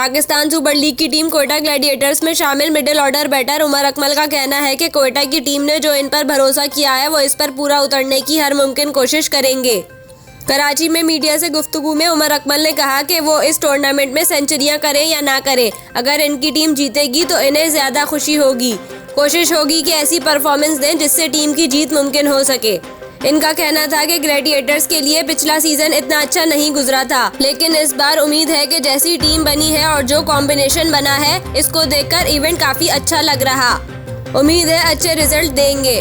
Pakistan super league की team Quetta gladiators में शामिल middle order batter Umar Akmal का कहना है कि कोयटा की टीम ने जो इन पर भरोसा किया है वो इस पर पूरा उतरने की हर मुमकिन कोशिश करेंगे। कराची में मीडिया से गुफ्तगू में उमर अकमल ने कहा कि वो इस टूर्नामेंट में सेंचुरियां करें या ना करें, अगर इनकी टीम जीतेगी तो इन्हें ज्यादा खुशी होगी। कोशिश होगी कि ऐसी परफॉर्मेंस दें जिससे टीम की जीत मुमकिन हो सके। इनका कहना था कि ग्लैडिएटर्स के लिए पिछला सीजन इतना अच्छा नहीं गुजरा था, लेकिन इस बार उम्मीद है कि जैसी टीम बनी है और जो कॉम्बिनेशन बना है इसको देखकर इवेंट काफी अच्छा लग रहा। उम्मीद है अच्छे रिजल्ट देंगे।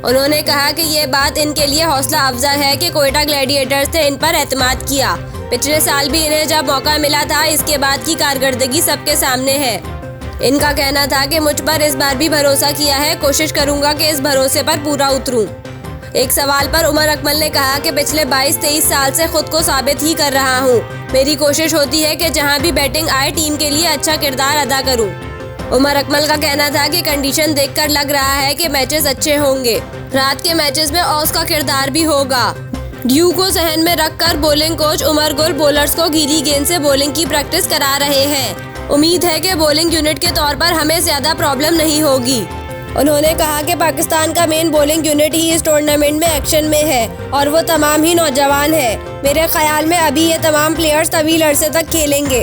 उन्होंने कहा कि ये बात इनके लिए हौसला अफजा है कि कोयटा ग्लैडिएटर्स ने इन पर एतमाद किया। पिछले साल भी इन्हें जब मौका मिला था, इसके बाद की कारकर्दगी सबके सामने है। इनका कहना था कि मुझ पर इस बार भी भरोसा किया है, कोशिश करूंगा कि इस भरोसे पर पूरा उतरूं। एक सवाल पर उमर अकमल ने कहा कि पिछले 22-23 साल से खुद को साबित ही कर रहा हूं। मेरी कोशिश होती है कि जहां भी बैटिंग आए टीम के लिए अच्छा किरदार अदा करूं। उमर अकमल का कहना था कि कंडीशन देखकर लग रहा है कि मैचेस अच्छे होंगे। रात के मैचेस में औस का किरदार भी होगा। ड्यू को सहन में रखकर bowling coach Umar Gul bowlers को गीली गेंद से बॉलिंग की प्रैक्टिस करा रहे हैं। उम्मीद है कि बॉलिंग यूनिट के तौर पर हमें ज्यादा प्रॉब्लम नहीं होगी। उन्होंने कहा कि पाकिस्तान का मेन बॉलिंग यूनिट ही इस टूर्नामेंट में एक्शन में है और वो तमाम ही नौजवान है। मेरे ख्याल में अभी ये तमाम प्लेयर्स तवील अरसे तक खेलेंगे।